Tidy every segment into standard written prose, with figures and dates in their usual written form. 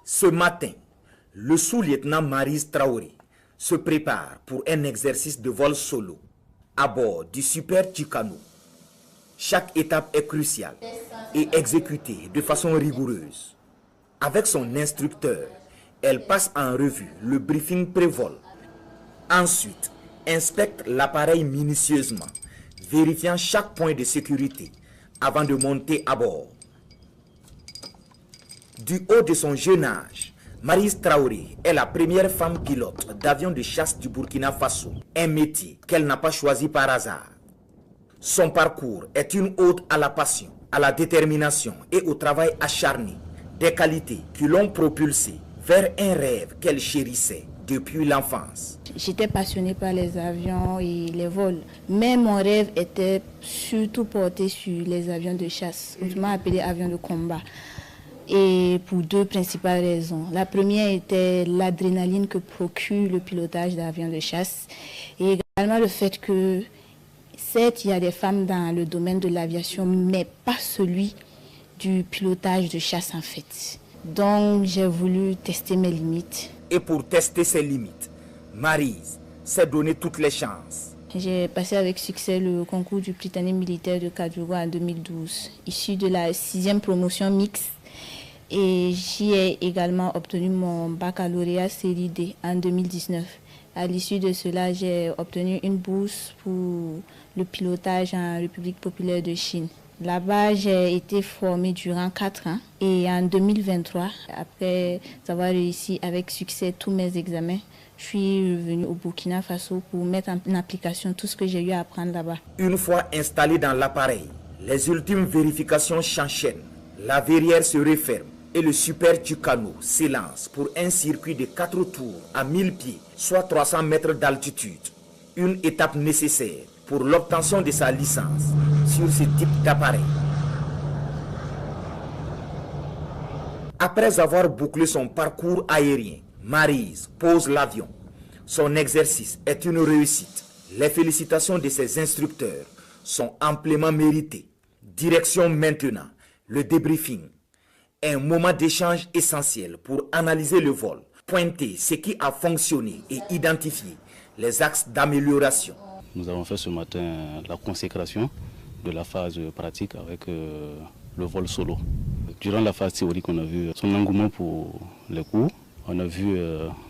Ce matin, le sous-lieutenant Maryse Traoré se prépare pour un exercice de vol solo à bord du Super Tucano. Chaque étape est cruciale et exécutée de façon rigoureuse. Avec son instructeur, elle passe en revue le briefing pré-vol. Ensuite, inspecte l'appareil minutieusement, vérifiant chaque point de sécurité avant de monter à bord. Du haut de son jeune âge, Maryse Traoré est la première femme pilote d'avion de chasse du Burkina Faso, un métier qu'elle n'a pas choisi par hasard. Son parcours est une ode à la passion, à la détermination et au travail acharné, des qualités qui l'ont propulsée vers un rêve qu'elle chérissait depuis l'enfance. J'étais passionnée par les avions et les vols, mais mon rêve était surtout porté sur les avions de chasse, autrement appelés avions de combat. Et pour deux principales raisons. La première était l'adrénaline que procure le pilotage d'avions de chasse et également le fait que, certes, il y a des femmes dans le domaine de l'aviation, mais pas celui du pilotage de chasse en fait. Donc j'ai voulu tester mes limites. Et pour tester ses limites, Maryse s'est donné toutes les chances. J'ai passé avec succès le concours du Prytanée militaire de Kadjougou en 2012, issu de la 6e promotion mixte. Et j'y ai également obtenu mon baccalauréat série D en 2019. À l'issue de cela, j'ai obtenu une bourse pour le pilotage en République populaire de Chine. Là-bas, j'ai été formée durant 4 ans. Et en 2023, après avoir réussi avec succès tous mes examens, je suis revenue au Burkina Faso pour mettre en application tout ce que j'ai eu à apprendre là-bas. Une fois installée dans l'appareil, les ultimes vérifications s'enchaînent. La verrière se referme et le Super Tucano s'élance pour un circuit de 4 tours à 1000 pieds, soit 300 mètres d'altitude. Une étape nécessaire pour l'obtention de sa licence sur ce type d'appareil. Après avoir bouclé son parcours aérien, Maryse pose l'avion. Son exercice est une réussite. Les félicitations de ses instructeurs sont amplement méritées. Direction maintenant, le débriefing. Un moment d'échange essentiel pour analyser le vol, pointer ce qui a fonctionné et identifier les axes d'amélioration. Nous avons fait ce matin la consécration de la phase pratique avec le vol solo. Durant la phase théorique, on a vu son engouement pour les cours. On a vu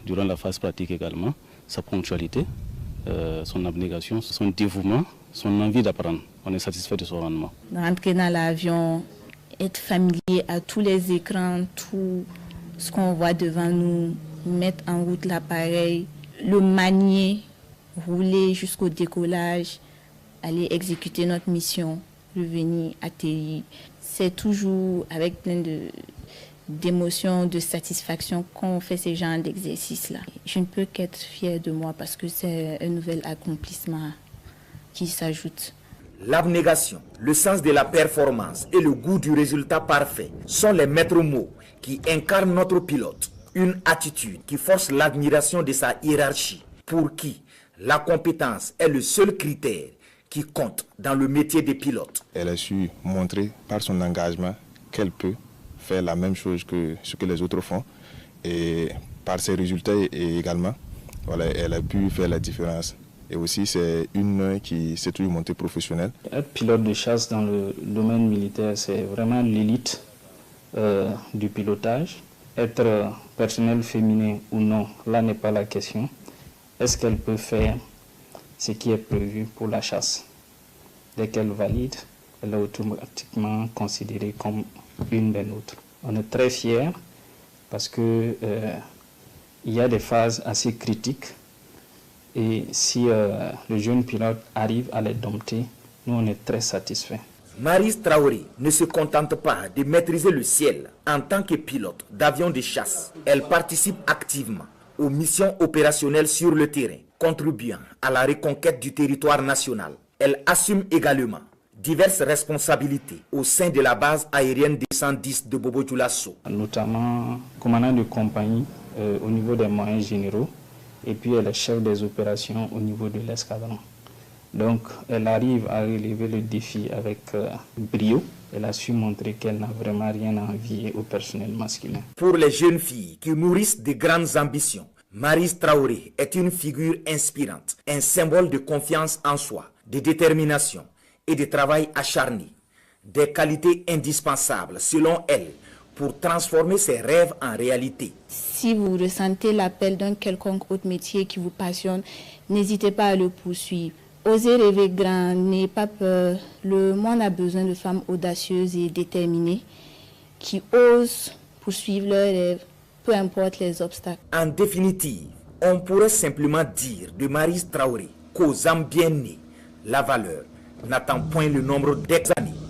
durant la phase pratique également sa ponctualité, son abnégation, son dévouement, son envie d'apprendre. On est satisfait de son rendement. Rentrer dans l'avion, être familier à tous les écrans, tout ce qu'on voit devant nous, mettre en route l'appareil, le manier, rouler jusqu'au décollage, aller exécuter notre mission, revenir, atterrir. C'est toujours avec plein d'émotions, de satisfaction qu'on fait ces genres d'exercices-là. Je ne peux qu'être fière de moi parce que c'est un nouvel accomplissement qui s'ajoute. L'abnégation, le sens de la performance et le goût du résultat parfait sont les maîtres mots qui incarnent notre pilote. Une attitude qui force l'admiration de sa hiérarchie, pour qui la compétence est le seul critère qui compte dans le métier de pilote. Elle a su montrer par son engagement qu'elle peut faire la même chose que ce que les autres font. Et par ses résultats également, voilà, elle a pu faire la différence. Et aussi, c'est une qui s'est toujours montée professionnelle. Être pilote de chasse dans le domaine militaire, c'est vraiment l'élite du pilotage. Être personnel féminin ou non, là n'est pas la question. Est-ce qu'elle peut faire ce qui est prévu pour la chasse? Dès qu'elle valide, elle est automatiquement considérée comme une des nôtres. On est très fiers parce que il y a des phases assez critiques. Et si le jeune pilote arrive à les dompter, nous on est très satisfaits. Maryse Traoré ne se contente pas de maîtriser le ciel en tant que pilote d'avion de chasse. Elle participe activement aux missions opérationnelles sur le terrain, contribuant à la reconquête du territoire national. Elle assume également diverses responsabilités au sein de la base aérienne 210 de Bobo Dioulasso. Notamment commandant de compagnie au niveau des moyens généraux. Et puis elle est chef des opérations au niveau de l'escadron. Donc, elle arrive à relever le défi avec brio. Elle a su montrer qu'elle n'a vraiment rien à envier au personnel masculin. Pour les jeunes filles qui nourrissent de grandes ambitions, Maryse Traoré est une figure inspirante, un symbole de confiance en soi, de détermination et de travail acharné. Des qualités indispensables, selon elle, pour transformer ses rêves en réalité. Si vous ressentez l'appel d'un quelconque autre métier qui vous passionne, n'hésitez pas à le poursuivre. Osez rêver grand, n'ayez pas peur. Le monde a besoin de femmes audacieuses et déterminées qui osent poursuivre leurs rêves, peu importe les obstacles. En définitive, on pourrait simplement dire de Maryse Traoré qu'aux âmes bien nées, la valeur n'attend point le nombre d'années.